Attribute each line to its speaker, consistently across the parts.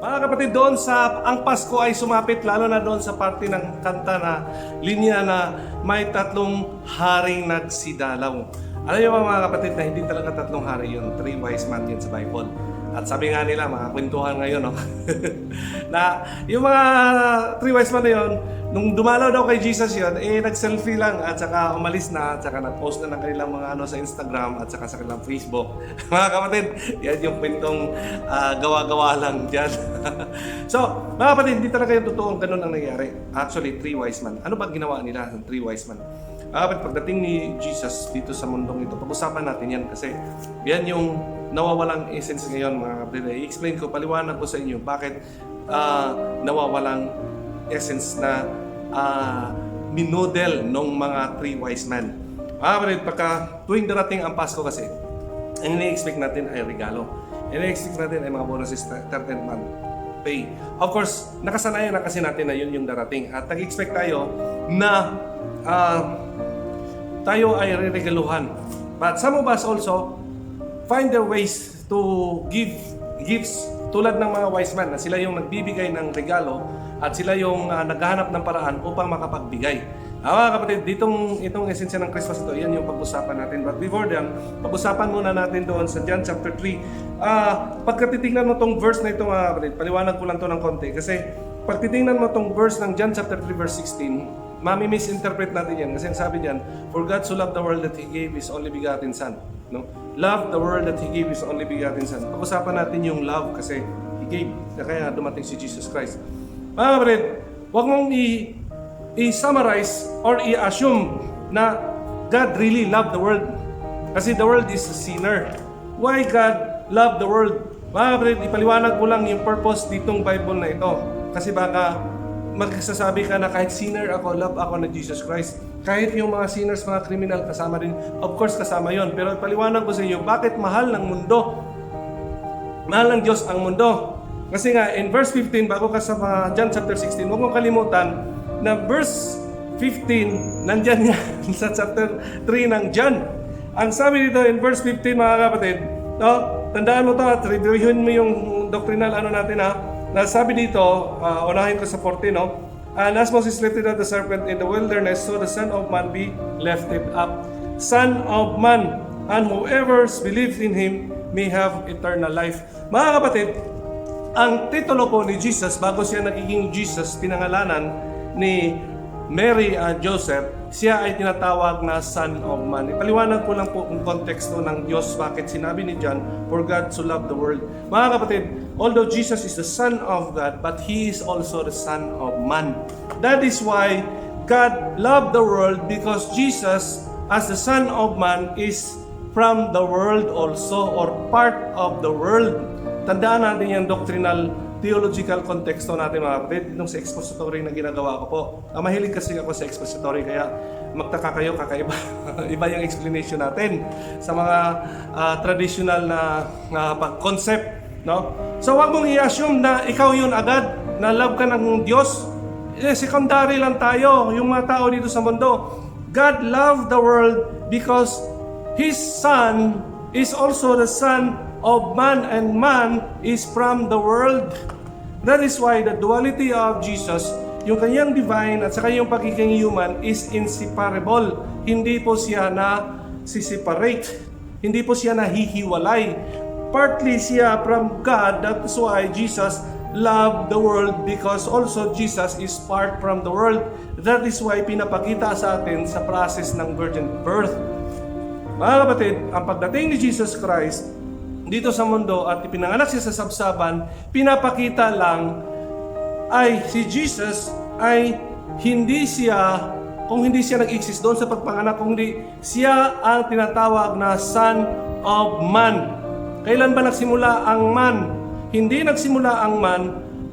Speaker 1: Mga kapatid, doon sa ang Pasko ay sumapit, lalo na doon sa parte ng kanta na linya na may tatlong haring nagsidalaw. Alam niyo ba mga kapatid na hindi talaga tatlong hari yun, 3 wise men yun sa Bible. At sabi nga nila, mga kwentuhan ngayon, no? na yung mga 3 wise men na yun, nung dumalaw daw kay Jesus yun, nag-selfie lang at saka umalis na at saka nag-post na ng kanilang mga sa Instagram at saka sa kanilang Facebook. Mga kapatid, yan yung kwentong gawa-gawa lang dyan. So, mga kapatid, hindi talaga yung totoong ganun ang nangyari. Actually, 3 wise men. Ano ba ginawa nila ng 3 wise men? Mga kapatid, pagdating ni Jesus dito sa mundong ito, pag-usapan natin yan kasi yan yung nawawalang essence ngayon, mga kapatid. I-explain ko, paliwanag ko sa inyo bakit nawawalang essence na minodel ng mga 3 wise men. Mga kapatid, pagka tuwing darating ang Pasko kasi, ang ini-expect natin ay regalo. Ini-expect natin ay mga bonuses, 13th month pay. Of course, nakasanayan na kasi natin na yun yung darating. At nag-expect tayo na tayo ay re-regaluhan. But some of us also find their ways to give gifts tulad ng mga wise men na sila yung nagbibigay ng regalo at sila yung naghahanap ng paraan upang makapagbigay. Mga kapatid, itong esensya ng Christmas ito, yan yung pag-usapan natin. But before then, pag-usapan muna natin doon sa John chapter 3. Pagkatitignan mo tong verse na ito, mga kapatid, paliwanag ko lang to ng konti. Kasi pag titingnan mo tong verse ng John chapter 3 verse 16, mami-misinterpret natin yan. Kasi ang sabi diyan, for God so loved the world that He gave His only begotten Son. No? Love the world that He gave His only begotten Son. Pag-usapan natin yung love kasi He gave. Kaya dumating si Jesus Christ. Mga kapatid, huwag mong i-summarize or i-assume na God really loved the world. Kasi the world is a sinner. Why God loved the world? Mga kapatid, ipaliwanag ko lang yung purpose ditong Bible na ito. Kasi baka magsasabi ka na kahit sinner ako, love ako ng Jesus Christ. Kahit yung mga sinners, mga criminal, kasama rin. Of course, kasama yon. Pero ipaliwanag ko sa iyo, bakit mahal ng mundo? Mahal ng Diyos ang mundo. Kasi nga, in verse 15, bago ka sa John chapter 16, huwag mong kalimutan na verse 15, nandyan nga sa chapter 3 ng John. Ang sabi dito in verse 15, mga kapatid, no, tandaan mo ito at reviewin mo yung doctrinal natin na sabi dito, unahin ko sa 14, no? And as Moses lifted up the serpent in the wilderness, so the Son of Man be lifted up. Son of Man, and whoever believes in Him may have eternal life. Mga kapatid, ang titulo po ni Jesus, bago siya nagiging Jesus, pinangalanan ni Mary at Joseph, siya ay tinatawag na Son of Man. Ipaliwanag ko lang po kung konteksto ng Diyos, bakit sinabi ni John, for God so loved the world. Mga kapatid, although Jesus is the Son of God, but He is also the Son of Man. That is why God loved the world, because Jesus, as the Son of Man, is from the world also, or part of the world. Tandaan natin yung doctrinal theological konteksto natin, mga kapatid, itong sa expository na ginagawa ko po. Mahilig kasi ako sa expository, kaya magtaka kayo, kakaiba. Iba yung explanation natin sa mga traditional na concept. No? So wag mong i-assume na ikaw yun agad, na love ka ng Diyos. Secondary lang tayo, yung mga tao dito sa mundo. God loved the world because His Son is also the Son of man, and man is from the world. That is why the duality of Jesus, yung kanyang divine at saka yung pagiging human, is inseparable. Hindi po siya na si-separate. Hindi po siya nahihiwalay. Partly siya from God. That's why Jesus loved the world, because also Jesus is part from the world. That is why pinapakita sa atin sa process ng virgin birth. Mga kapatid, ang pagdating ni Jesus Christ dito sa mundo at ipinanganak siya sa sabsaban, pinapakita lang ay si Jesus ay hindi siya, kung hindi siya nag-exist doon sa pagpanganak, kung hindi siya ang tinatawag na Son of Man. Kailan ba nagsimula ang man? Hindi nagsimula ang man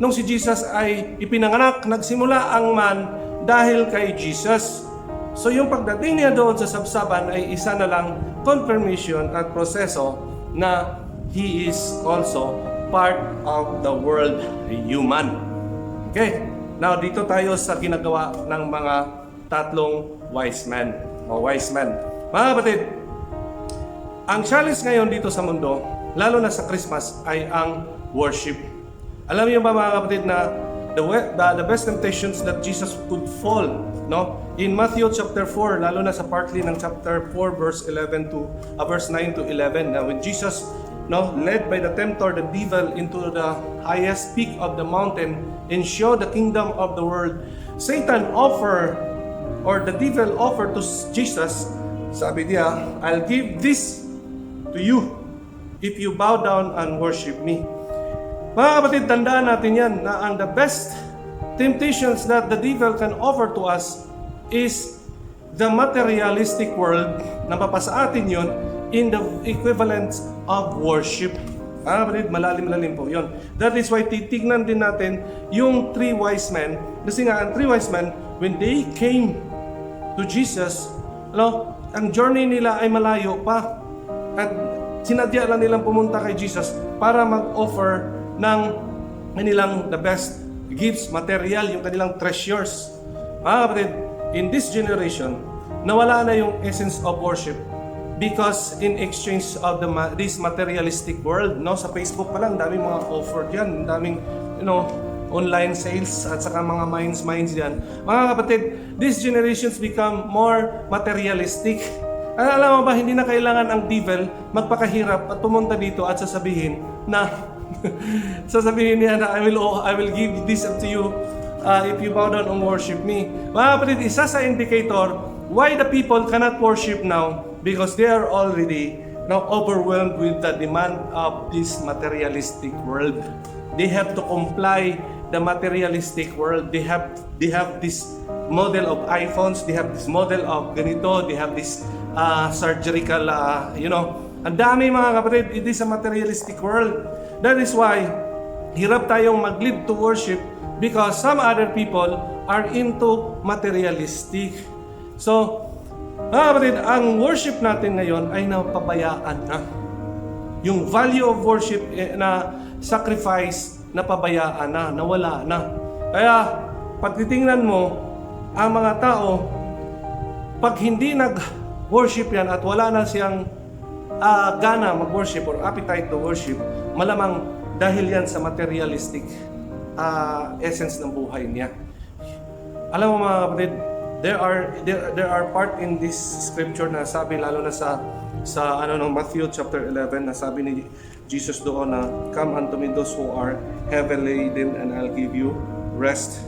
Speaker 1: nung si Jesus ay ipinanganak. Nagsimula ang man dahil kay Jesus. So yung pagdating niya doon sa sabsaban ay isa na lang confirmation at proseso na He is also part of the world human. Okay, now dito tayo sa ginagawa ng mga tatlong wise men o wise men. Mga kapatid, ang challenge ngayon dito sa mundo, lalo na sa Christmas, ay ang worship. Alam niyo ba mga kapatid na the best temptations that Jesus could fall, no? In Matthew chapter 4, lalo na sa partly ng chapter 4 verse 9 to 11, na when Jesus led by the tempter, the devil, into the highest peak of the mountain and show the kingdom of the world, Satan the devil offered to Jesus, sabi niya, I'll give this to you if you bow down and worship me. Mga kapatid, tandaan natin yan na ang the best temptations that the devil can offer to us is the materialistic world na papasa atin yun in the equivalent of worship. Mga kapatid, malalim-lalim po yun. That is why titignan din natin yung three wise men. Kasi nga, ang three wise men, when they came to Jesus, ang journey nila ay malayo pa. At sinadya lang nilang pumunta kay Jesus para mag-offer ng kanilang the best gifts, material, yung kanilang treasures. Mga kapatid, in this generation, nawala na yung essence of worship because in exchange of this materialistic world, sa Facebook pa lang, daming mga offer diyan, daming online sales at saka mga minds diyan. Mga kapatid, these generations become more materialistic. Alam mo ba, hindi na kailangan ang devil magpakahirap at pumunta dito at sasabihin niya na I will give this up to you if you bow down and worship me. Mga kapatid, isa sa indicator why the people cannot worship now, because they are already overwhelmed with the demand of this materialistic world. They have to comply the materialistic world. They have this model of iPhones, they have this model of ganito, they have this surgical, ang dami mga kapatid, it is a materialistic world. That is why, hirap tayong mag-lead to worship because some other people are into materialistic. So, mga kapatid, ang worship natin ngayon ay napabayaan na. Yung value of worship na sacrifice, napabayaan na, nawala na. Kaya, pag titingnan mo, ang mga tao, pag hindi nag-worship yan at wala na siyang gana mag-worship or appetite to worship, malamang dahil yan sa materialistic essence ng buhay niya. Alam mo mga kapatid, there are part in this scripture na sabi lalo na sa Matthew chapter 11 na sabi ni Jesus doon na, come unto me those who are heavy laden and I'll give you rest.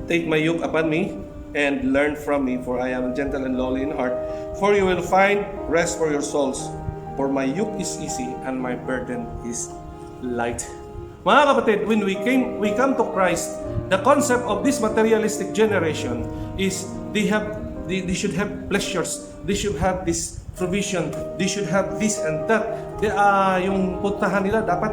Speaker 1: Take my yoke upon me and learn from me, for I am gentle and lowly in heart, for you will find rest for your souls. For my yoke is easy and my burden is light. Mga kapatid, when we come to Christ, the concept of this materialistic generation is they should have pleasures, they should have this provision, they should have this and that. Yung puntahan nila dapat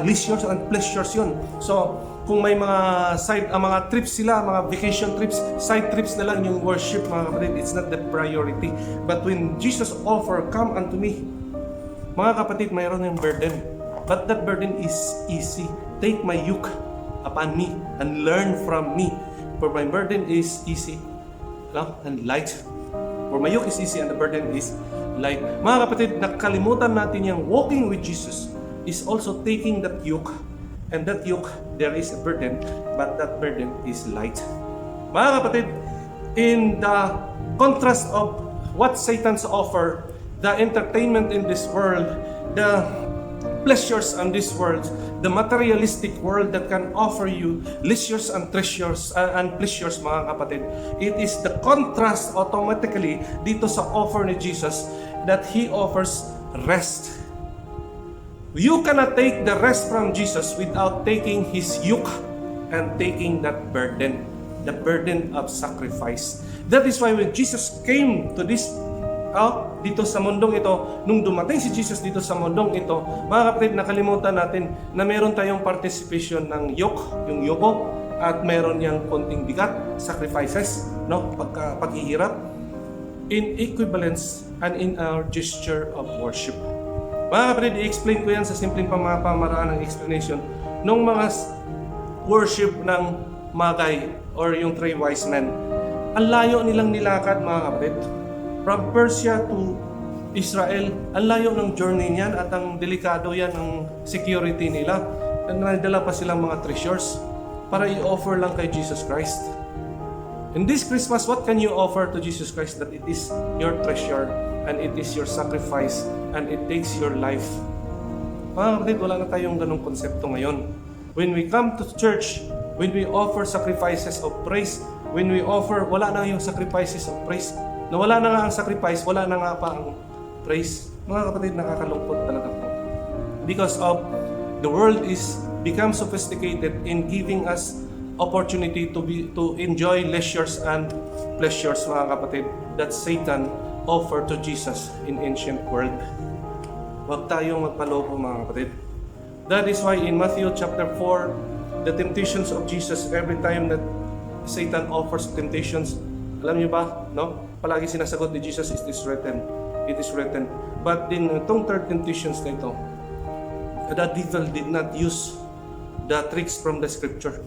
Speaker 1: leisures and pleasures yun. So, kung may mga mga trips sila, mga vacation trips, side trips na lang yung worship, mga kapatid, it's not the priority. But when Jesus offer, come unto me, mga kapatid, mayroon yung burden. But that burden is easy. Take my yoke upon me and learn from me. For my burden is easy and light. For my yoke is easy and the burden is light. Mga kapatid, nakalimutan natin yung walking with Jesus is also taking that yoke. And that yoke, there is a burden, but that burden is light. Mga kapatid, in the contrast of what Satan's offer, the entertainment in this world, the pleasures on this world, the materialistic world that can offer you leisures and treasures and pleasures, mga kapatid, it is the contrast automatically dito sa offer ni Jesus that He offers rest. You cannot take the rest from Jesus without taking His yoke and taking that burden, the burden of sacrifice. That is why when Jesus came to this dito sa mundong ito, nung dumating si Jesus dito sa mundong ito, mga kapatid, nakalimutan natin na meron tayong participation ng yoke, yung yoko, at meron niyang konting bigat, sacrifices, paghihirap, in equivalence and in our gesture of worship. Mga kapatid, i-explain ko yan sa simpleng pamamaraan ng explanation nung mga worship ng Magay or yung three wise men. Ang layo nilang nilakad, mga kapatid. From Persia to Israel, ang layo ng journey niyan at ang delikado yan ng security nila. nadala pa silang mga treasures para i-offer lang kay Jesus Christ. In this Christmas, what can you offer to Jesus Christ that it is your treasure and it is your sacrifice and it takes your life? Mga kapatid, wala na tayong ganong konsepto ngayon. When we come to church, when we offer sacrifices of praise, when we offer, wala na yung sacrifices of praise. Na wala na nga ang sacrifice, wala na nga pa ang praise. Mga kapatid, nakakalungkot talaga po. Because of the world is become sophisticated in giving us opportunity to enjoy leisures and pleasures, mga kapatid, that Satan offered to Jesus in ancient world. Huwag tayong magpaloko, mga kapatid. That is why in Matthew chapter 4, the temptations of Jesus, every time that Satan offers temptations, alam niyo ba, no? Palagi sinasagot ni Jesus, it is written. It is written. But din itong third temptations na ito, the devil did not use the tricks from the scripture.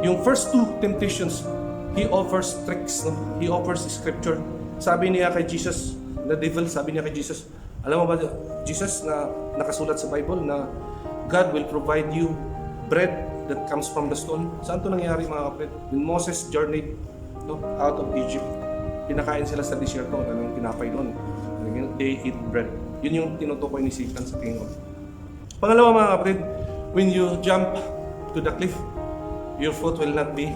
Speaker 1: Yung first two temptations, he offers tricks, no? He offers scripture. Sabi niya kay Jesus, the devil, sabi niya kay Jesus, alam mo ba, Jesus, na nakasulat sa Bible na God will provide you bread that comes from the stone. Saan ito nangyari, mga kapatid? When Moses journeyed, no, out of Egypt, pinakain sila sa disyerto, anong tinapay doon. They eat bread. Yun yung tinutukoy ni Satan sa tingin ko. Pangalawa, mga kapatid, when you jump to the cliff, your foot will not be,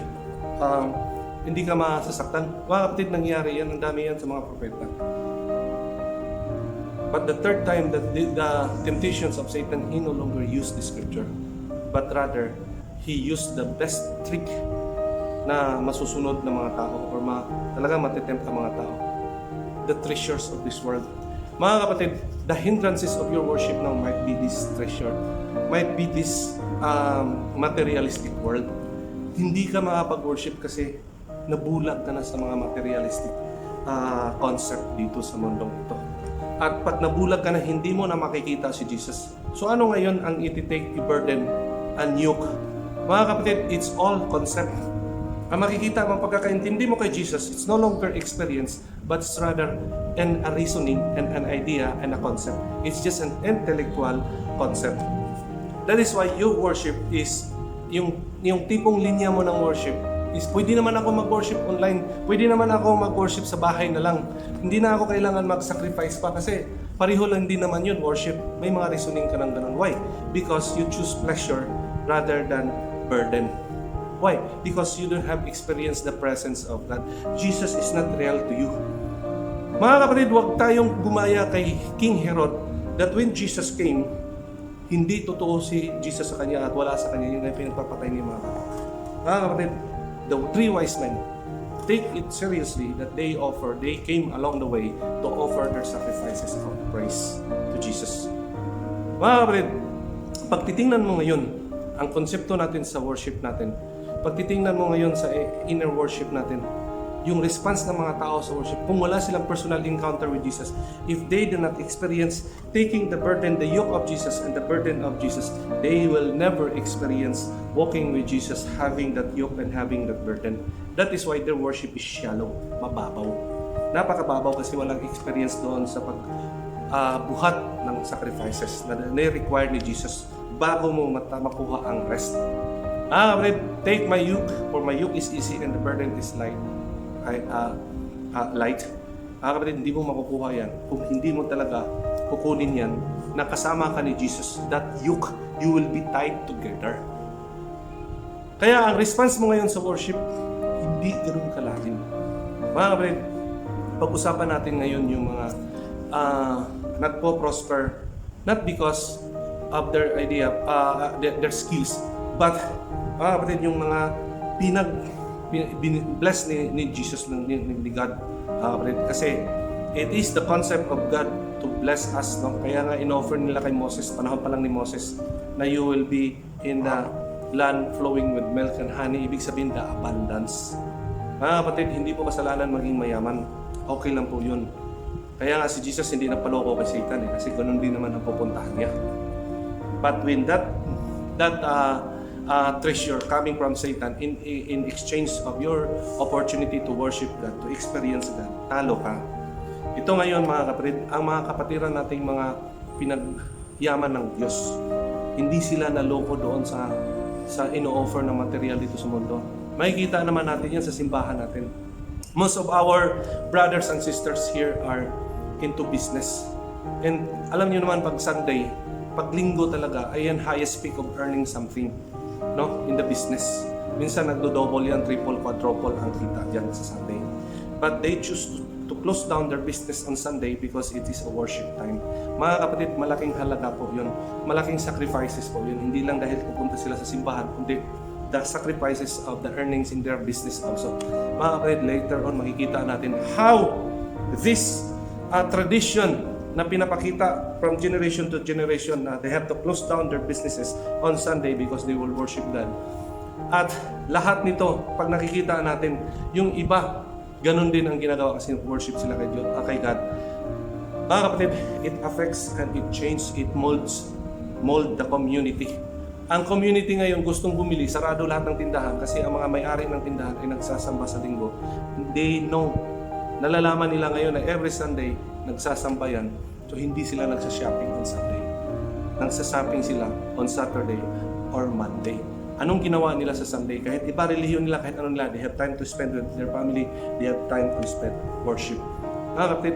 Speaker 1: hindi ka masasaktan. Mga kapatid, nangyari yan. Ang dami yan sa mga propeta. But the third time, that the temptations of Satan, he no longer used the scripture. But rather, he used the best trick na masusunod ng mga tao or talaga matitempt ang mga tao. The treasures of this world. Mga kapatid, the hindrances of your worship now might be this treasure, might be this materialistic world. Hindi ka makapag-worship kasi nabulag ka na sa mga materialistic concept dito sa mundong ito. At pat nabulag ka na, hindi mo na makikita si Jesus. So ano ngayon ang iti-take i-burden and yoke? Mga kapatid, it's all concept. Ang makikita mo, pagkakaintindi mo kay Jesus, it's no longer experience, but it's rather a reasoning and an idea and a concept. It's just an intellectual concept. That is why your worship is, yung tipong linya mo ng worship, is pwede naman ako mag-worship online, pwede naman ako mag-worship sa bahay na lang. Hindi na ako kailangan mag-sacrifice pa kasi pareho lang din naman yun, worship. May mga reasoning ka ng ganun. Why? Because you choose pleasure rather than burden. Why? Because you don't have experienced the presence of God. Jesus is not real to you. Mga kapatid, huwag tayong gumaya kay King Herod that when Jesus came, hindi totoo si Jesus sa kanya at wala sa kanya. Yun ay pinagpapatay ni mga kapatid. Mga kapatid, the three wise men, take it seriously that they came along the way to offer their sacrifices of praise to Jesus. Mga kapatid, pag titingnan mo ngayon ang konsepto natin sa worship natin, pag titingnan mo ngayon sa inner worship natin, yung response ng mga tao sa worship, kung wala silang personal encounter with Jesus, if they do not experience taking the burden, the yoke of Jesus and the burden of Jesus, they will never experience walking with Jesus, having that yoke and having that burden. That is why their worship is shallow, mababaw. Napakababaw kasi walang experience doon sa pagbuhat ng sacrifices na require ni Jesus bago mo makuha ang rest. Take my yoke, for my yoke is easy and the burden is light. Light. Kapatid, hindi mo makukuha yan kung hindi mo talaga kukunin yan na kasama ka ni Jesus. That yoke, you will be tied together. Kaya ang response mo ngayon sa worship, hindi ganoon kalalim. Mga kapatid, pag-usapan natin ngayon yung mga nagpo-prosper not because of their idea, their skills, but mga kapatid, yung mga bless ni Jesus, ni God. Kasi it is the concept of God to bless us. No? Kaya nga in-offer nila kay Moses, panahon pa lang ni Moses, na you will be in the land flowing with milk and honey. Ibig sabihin, the abundance. Mga kapatid, hindi po kasalanan maging mayaman. Okay lang po yun. Kaya nga si Jesus hindi napaloko kay Satan kasi ganun din naman ang pupuntahan niya. But when that treasure coming from Satan in exchange of your opportunity to worship God, to experience God, talo ka. Ito ngayon, mga kapatid, ang mga kapatiran nating mga pinagyaman ng Diyos. Hindi sila naloko doon sa ino-offer ng material dito sa mundo. Makikita naman natin yan sa simbahan natin. Most of our brothers and sisters here are into business. And alam niyo naman pag Sunday, pag linggo talaga, ay yan highest peak of earning something, no, in the business. Minsan nagdo-double yan, triple, quadruple ang kita dyan sa Sunday. But they choose to close down their business on Sunday because it is a worship time. Mga kapatid, malaking halaga po yun. Malaking sacrifices po yun. Hindi lang dahil pupunta sila sa simbahan, kundi the sacrifices of the earnings in their business also. Mga kapatid, later on makikita natin how this tradition na pinapakita from generation to generation na they have to close down their businesses on Sunday because they will worship God. At lahat nito, pag nakikita natin, yung iba, ganun din ang ginagawa kasi worship sila kay God. Mga kapatid, it affects and it changes, it mold the community. Ang community ngayon gustong bumili, sarado lahat ng tindahan kasi ang mga may-ari ng tindahan ay nagsasamba sa linggo. They know, nalalaman nila ngayon na every Sunday nagsasamba yan, so hindi sila nagsashopping on Sunday. Nagsashopping sila on Saturday or Monday. Anong ginawa nila sa Sunday? Kahit iba relihiyon nila, kahit ano nila, they have time to spend with their family, they have time to spend worship. Mga kapatid,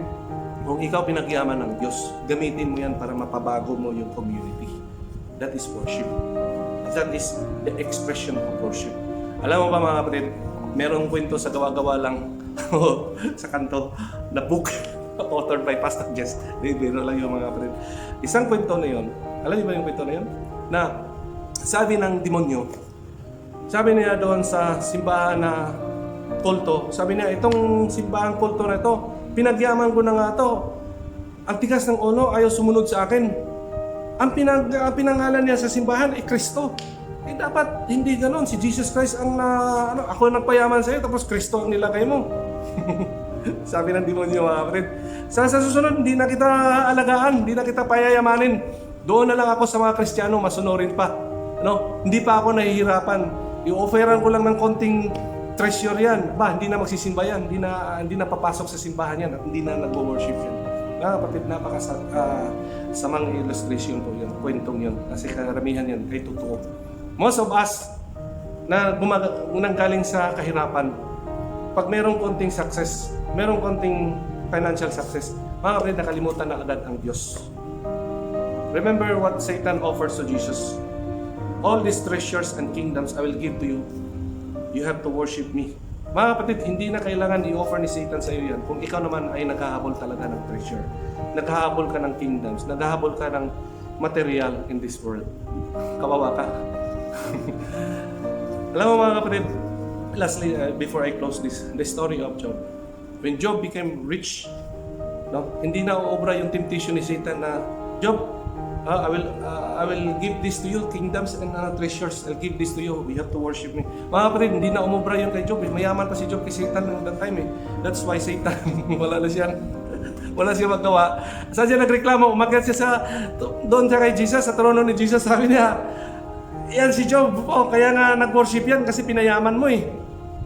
Speaker 1: kung ikaw pinagyaman ng Diyos, gamitin mo yan para mapabago mo yung community. That is worship. That is the expression of worship. Alam mo ba mga kapatid, merong kwento sa gawa-gawa lang sa kanto na book authored by Pastor Jess. Biro lang yung mga kapatid. Isang kwento na yun, alam niyo ba yung kwento na yun? Na sabi ng demonyo, sabi niya doon sa simbahan na kulto, sabi niya, itong simbahan kulto na ito, pinagyaman ko na nga ito. Ang tigas ng ulo, ayaw sumunod sa akin. Ang pinangalan niya sa simbahan ay Kristo. Eh dapat hindi ganoon. Si Jesus Christ ang ako nagpayaman sa iyo, tapos Kristo ang nilagay mo. Sabi ng demonyo, mga kapatid, sa susunod, hindi na kita alagaan, hindi na kita payayamanin. Doon na lang ako sa mga Kristiyano, masunurin pa. No? Hindi pa ako nahihirapan. I-offeran ko lang ng konting treasure yan. Hindi na magsisimba yan. Hindi na papasok sa simbahan yan at hindi na nag-worship yan. Mga kapatid, samang illustration po yun, kwentong yun. Kasi karamihan yan ay totoo. Most of us na galing sa kahirapan, pag merong konting success, merong konting financial success, mga kapatid, nakalimutan na agad ang Diyos. Remember what Satan offers to Jesus. All these treasures and kingdoms I will give to you. You have to worship me. Mga kapatid, hindi na kailangan i-offer ni Satan sa iyo yan kung ikaw naman ay naghahabol talaga ng treasure. Naghahabol ka ng kingdoms, naghahabol ka ng material in this world. Kawawa ka. Alam mo mga kapatid, lastly, before I close this, the story of Job. When Job became rich, hindi na uobra yung temptation ni Satan na, Job, I will give this to you, kingdoms and treasures. I'll give this to you. You have to worship me. Mga kapatid, hindi na umubra yun kay Job. Mayaman pa si Job kay Satan ng that time. That's why Satan, wala siya magawa. Saan siya nagreklamo? Umakyat siya doon siya kay Jesus, sa trono ni Jesus. Sabi niya, yan si Job. Kaya nga nag-worship yan kasi pinayaman mo eh.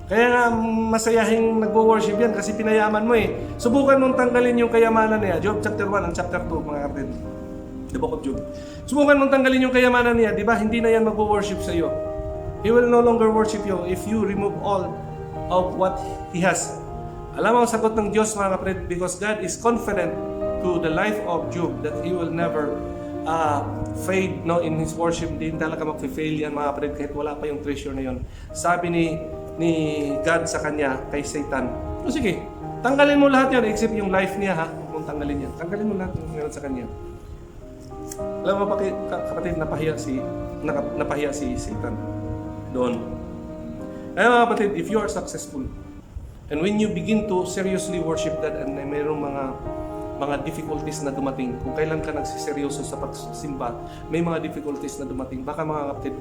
Speaker 1: Kaya nga masayahing nag-worship yan kasi pinayaman mo eh. Subukan mong tanggalin yung kayamanan niya. Job chapter 1 and chapter 2, mga kapatid. The book of Job. Subukan mong tanggalin yung kayamanan niya, di ba? Hindi na yan mag-worship sa iyo. He will no longer worship you if you remove all of what he has. Alam mo ang sagot ng Diyos, mga kapatid, because God is confident to the life of Job that he will never fade in his worship. Hindi talaga mag-fail yan, mga kapatid, kahit wala pa yung treasure na yun. Sabi ni God sa kanya, kay Satan, sige, tanggalin mo lahat yan except yung life niya, ha? Kung tanggalin yan. Tanggalin mo lahat yung meron sa kanya. Alam mo, kapatid, napahiya si Satan doon. Kaya mga kapatid, if you are successful, and when you begin to seriously worship God and mayroong mga difficulties na dumating, kung kailan ka nagsiseryoso sa pagsimba, may mga difficulties na dumating, baka mga kapatid,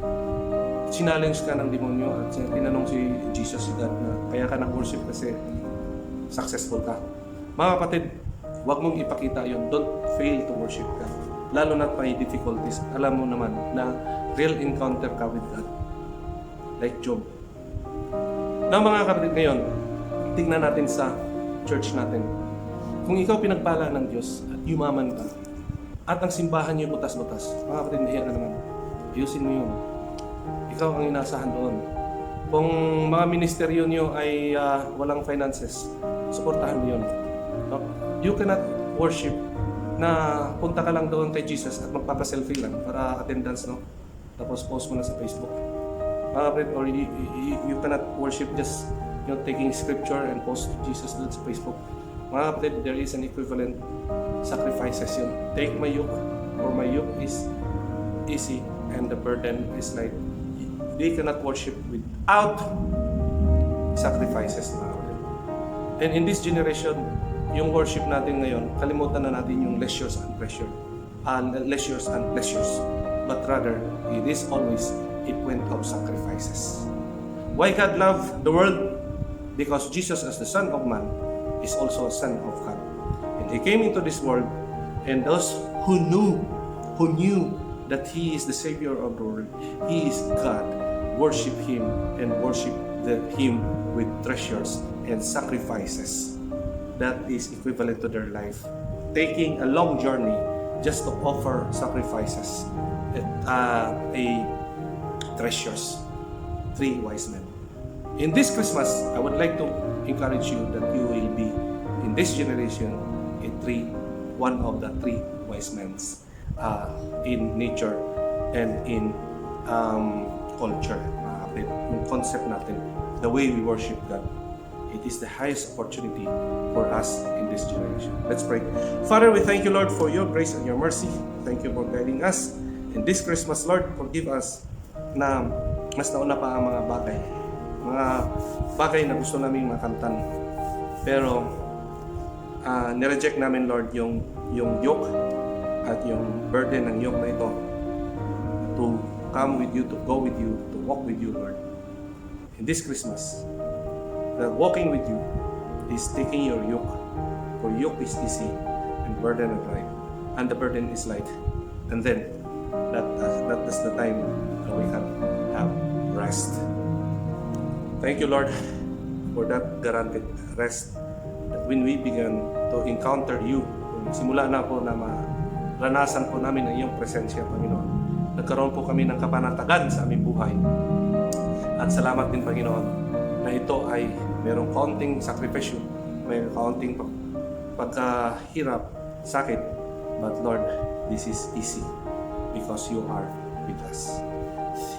Speaker 1: sinallenge ka ng demonyo at tinanong si Jesus, si God, na kaya ka nag-worship kasi successful ka. Mga kapatid, huwag mong ipakita yun. Don't fail to worship God. Lalo na't may difficulties. Alam mo naman na real encounter ka with God. Like Job. Na mga kapatid, ngayon, tingnan natin sa church natin. Kung ikaw pinagpala ng Diyos at yumaman ka, at ang simbahan niyo butas-butas, mga kapatid, nahiya na naman. Ayusin mo yun. Ikaw ang inaasahan doon. Kung mga ministeryo nyo ay walang finances, suportahan mo yun. No? You cannot worship na punta ka lang doon kay Jesus at magpapa-selfie lang para attendance, no? Tapos post mo na sa Facebook. Or you cannot worship just taking scripture and post Jesus doon sa Facebook. Mga kapatid, there is an equivalent sacrifices yun. Take my yoke, for my yoke is easy and the burden is light. They cannot worship without sacrifices, mga kapatid. And in this generation, yung worship natin ngayon, kalimutan na natin yung leisures and pleasures. But rather, it is always a point of sacrifices. Why God loved the world? Because Jesus, as the Son of Man, is also a Son of God. And He came into this world, and those who knew that He is the Savior of the world, He is God, worship Him and worship Him with treasures and sacrifices. That is equivalent to their life. Taking a long journey just to offer sacrifices, treasures. 3 wise men. In this Christmas, I would like to encourage you that you will be, in this generation, one of the 3 wise men in nature and in culture. Yung concept natin, the way we worship God. It is the highest opportunity for us in this generation. Let's pray. Father, we thank you, Lord, for your grace and your mercy. Thank you for guiding us. In this Christmas, Lord, forgive us na mas nauna pa ang mga bagay na gusto namin makamtan. Pero nireject namin, Lord, yung yoke at yung burden ng yoke na ito to come with you, to go with you, to walk with you, Lord. In this Christmas, the walking with you is taking your yoke, for yoke is easy and burden is light, and the burden is light. And then that is the time that we can have rest. Thank you, Lord, for that guaranteed rest. That when we began to encounter you, simula na po na maranasan po namin ang iyong presensya, Panginoon. Nagkaroon po kami ng kapanatagan sa aming buhay. At salamat din, Panginoon, na ito ay mayroong kaunting sakripisyo, mayroong kaunting pagkahirap, sakit. But Lord, this is easy because you are with us.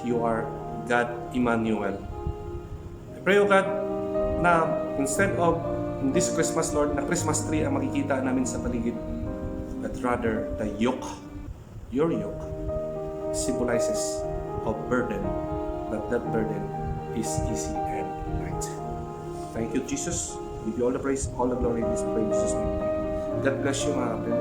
Speaker 1: You are God Emmanuel. I pray, O God, na instead of in this Christmas, Lord, na Christmas tree ang makikita namin sa paligid, but rather the yoke, your yoke, symbolizes of burden, but that burden is easy and light. Thank you, Jesus. Give you all the praise, all the glory, this praise, Jesus' name. God bless you, mga kapatid.